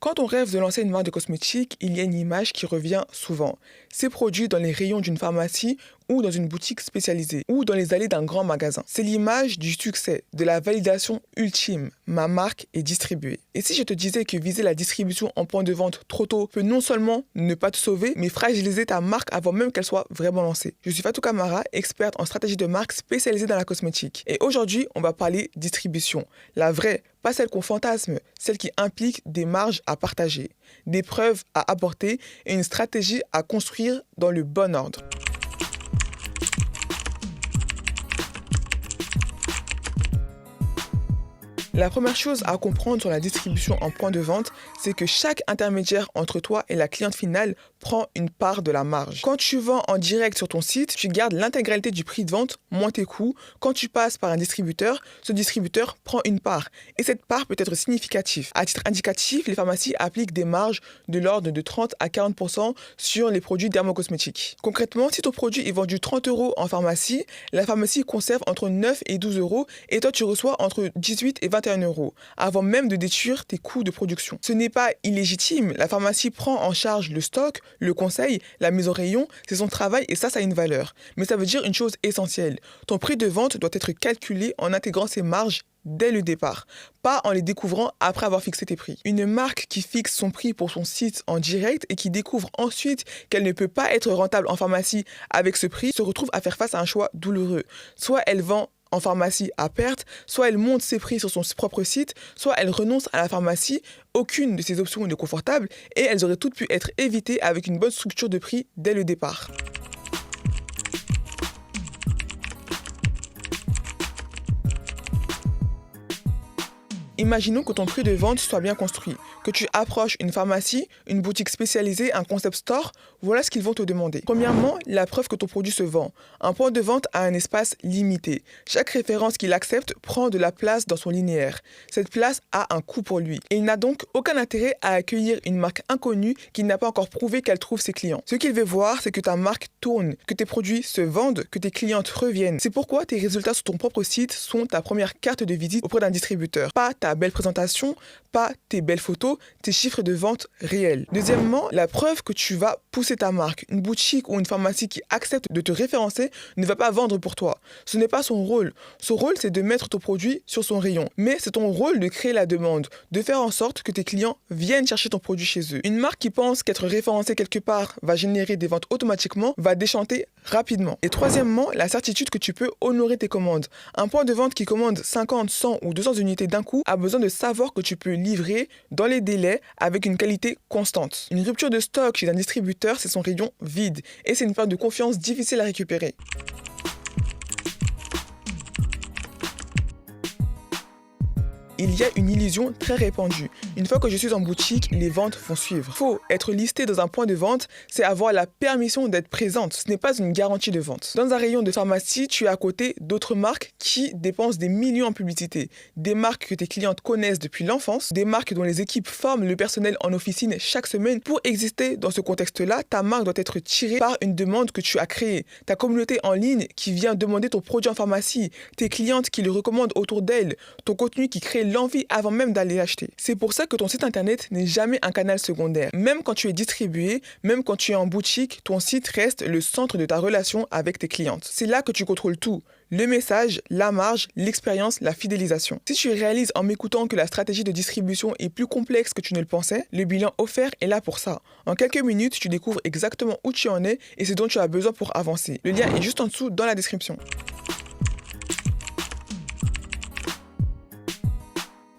Quand on rêve de lancer une marque de cosmétiques, il y a une image qui revient souvent. Ces produits dans les rayons d'une pharmacie ou dans une boutique spécialisée ou dans les allées d'un grand magasin. C'est l'image du succès, de la validation ultime. Ma marque est distribuée. Et si je te disais que viser la distribution en point de vente trop tôt peut non seulement ne pas te sauver, mais fragiliser ta marque avant même qu'elle soit vraiment lancée. Je suis Fatou Camara, experte en stratégie de marque spécialisée dans la cosmétique. Et aujourd'hui, on va parler distribution. La vraie, pas celle qu'on fantasme, celle qui implique des marges à partager, des preuves à apporter et une stratégie à construire dans le bon ordre. La première chose à comprendre sur la distribution en point de vente, c'est que chaque intermédiaire entre toi et la cliente finale prend une part de la marge. Quand tu vends en direct sur ton site, tu gardes l'intégralité du prix de vente, moins tes coûts. Quand tu passes par un distributeur, ce distributeur prend une part. Et cette part peut être significative. À titre indicatif, les pharmacies appliquent des marges de l'ordre de 30 à 40% sur les produits dermocosmétiques. Concrètement, si ton produit est vendu 30 € en pharmacie, la pharmacie conserve entre 9 et 12 € et toi tu reçois entre 18 et 21 € avant même de détruire tes coûts de production. Ce n'est pas illégitime. La pharmacie prend en charge le stock, le conseil, la mise au rayon, c'est son travail et ça a une valeur. Mais ça veut dire une chose essentielle. Ton prix de vente doit être calculé en intégrant ses marges dès le départ, pas en les découvrant après avoir fixé tes prix. Une marque qui fixe son prix pour son site en direct et qui découvre ensuite qu'elle ne peut pas être rentable en pharmacie avec ce prix se retrouve à faire face à un choix douloureux. Soit elle vend en pharmacie à perte, soit elle monte ses prix sur son propre site, soit elle renonce à la pharmacie. Aucune de ces options n'est confortable et elles auraient toutes pu être évitées avec une bonne structure de prix dès le départ. Imaginons que ton prix de vente soit bien construit, que tu approches une pharmacie, une boutique spécialisée, un concept store, voilà ce qu'ils vont te demander. Premièrement, la preuve que ton produit se vend. Un point de vente a un espace limité. Chaque référence qu'il accepte prend de la place dans son linéaire. Cette place a un coût pour lui. Et il n'a donc aucun intérêt à accueillir une marque inconnue qui n'a pas encore prouvé qu'elle trouve ses clients. Ce qu'il veut voir, c'est que ta marque tourne, que tes produits se vendent, que tes clientes reviennent. C'est pourquoi tes résultats sur ton propre site sont ta première carte de visite auprès d'un distributeur. Pas ta belle présentation, pas tes belles photos, tes chiffres de vente réels. Deuxièmement, la preuve que tu vas pousser ta marque. Une boutique ou une pharmacie qui accepte de te référencer ne va pas vendre pour toi. Ce n'est pas son rôle. Son rôle, c'est de mettre ton produit sur son rayon. Mais c'est ton rôle de créer la demande, de faire en sorte que tes clients viennent chercher ton produit chez eux. Une marque qui pense qu'être référencée quelque part va générer des ventes automatiquement va déchanter rapidement. Et troisièmement, la certitude que tu peux honorer tes commandes. Un point de vente qui commande 50, 100 ou 200 unités d'un coup a besoin de savoir que tu peux livrer dans les délais avec une qualité constante. Une rupture de stock chez un distributeur, c'est son rayon vide et c'est une perte de confiance difficile à récupérer. Il y a une illusion très répandue. Une fois que je suis en boutique, les ventes vont suivre. Faux, être listé dans un point de vente, c'est avoir la permission d'être présente. Ce n'est pas une garantie de vente. Dans un rayon de pharmacie, tu es à côté d'autres marques qui dépensent des millions en publicité. Des marques que tes clientes connaissent depuis l'enfance, des marques dont les équipes forment le personnel en officine chaque semaine. Pour exister dans ce contexte-là, ta marque doit être tirée par une demande que tu as créée. Ta communauté en ligne qui vient demander ton produit en pharmacie, tes clientes qui le recommandent autour d'elles, ton contenu qui crée l'envie avant même d'aller acheter. C'est pour ça que ton site internet n'est jamais un canal secondaire. Même quand tu es distribué, même quand tu es en boutique, ton site reste le centre de ta relation avec tes clientes. C'est là que tu contrôles tout. Le message, la marge, l'expérience, la fidélisation. Si tu réalises en m'écoutant que la stratégie de distribution est plus complexe que tu ne le pensais, le bilan offert est là pour ça. En quelques minutes, tu découvres exactement où tu en es et ce dont tu as besoin pour avancer. Le lien est juste en dessous dans la description.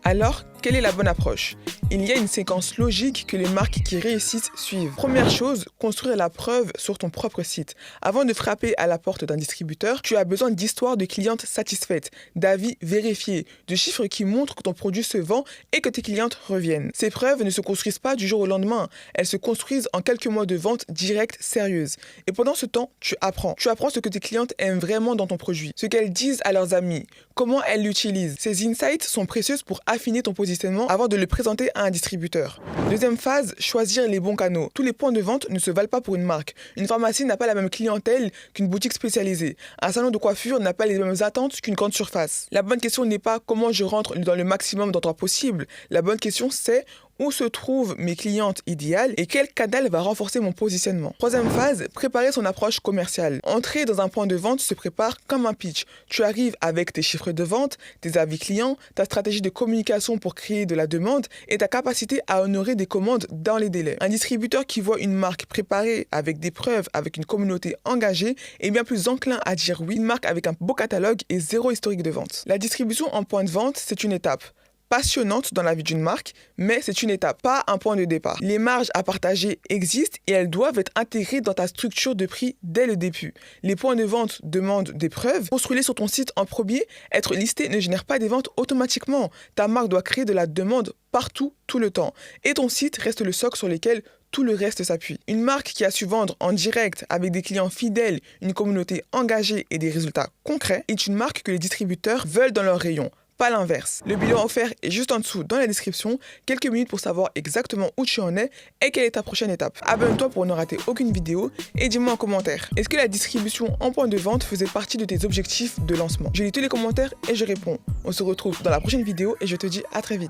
Alors, quelle est la bonne approche ? Il y a une séquence logique que les marques qui réussissent suivent. Première chose, construire la preuve sur ton propre site. Avant de frapper à la porte d'un distributeur, tu as besoin d'histoires de clientes satisfaites, d'avis vérifiés, de chiffres qui montrent que ton produit se vend et que tes clientes reviennent. Ces preuves ne se construisent pas du jour au lendemain. Elles se construisent en quelques mois de vente directe sérieuse. Et pendant ce temps, tu apprends. Tu apprends ce que tes clientes aiment vraiment dans ton produit, ce qu'elles disent à leurs amis, comment elles l'utilisent. Ces insights sont précieux pour affiner ton positionnement avant de le présenter à un distributeur. Deuxième phase, choisir les bons canaux. Tous les points de vente ne se valent pas pour une marque. Une pharmacie n'a pas la même clientèle qu'une boutique spécialisée. Un salon de coiffure n'a pas les mêmes attentes qu'une grande surface. La bonne question n'est pas comment je rentre dans le maximum d'endroits possibles. La bonne question c'est Où se trouvent mes clientes idéales et quel canal va renforcer mon positionnement. Troisième phase, préparer son approche commerciale. Entrer dans un point de vente se prépare comme un pitch. Tu arrives avec tes chiffres de vente, tes avis clients, ta stratégie de communication pour créer de la demande et ta capacité à honorer des commandes dans les délais. Un distributeur qui voit une marque préparée avec des preuves, avec une communauté engagée, est bien plus enclin à dire oui. Une marque avec un beau catalogue et zéro historique de vente. La distribution en point de vente, c'est une étape passionnante dans la vie d'une marque, mais c'est une étape, pas un point de départ. Les marges à partager existent et elles doivent être intégrées dans ta structure de prix dès le début. Les points de vente demandent des preuves. Construire sur ton site en premier, être listé ne génère pas des ventes automatiquement. Ta marque doit créer de la demande partout, tout le temps. Et ton site reste le socle sur lequel tout le reste s'appuie. Une marque qui a su vendre en direct avec des clients fidèles, une communauté engagée et des résultats concrets est une marque que les distributeurs veulent dans leur rayon. Pas l'inverse. Le bilan offert est juste en dessous dans la description. Quelques minutes pour savoir exactement où tu en es et quelle est ta prochaine étape. Abonne-toi pour ne rater aucune vidéo et dis-moi en commentaire. Est-ce que la distribution en point de vente faisait partie de tes objectifs de lancement? Je lis tous les commentaires et je réponds. On se retrouve dans la prochaine vidéo et je te dis à très vite.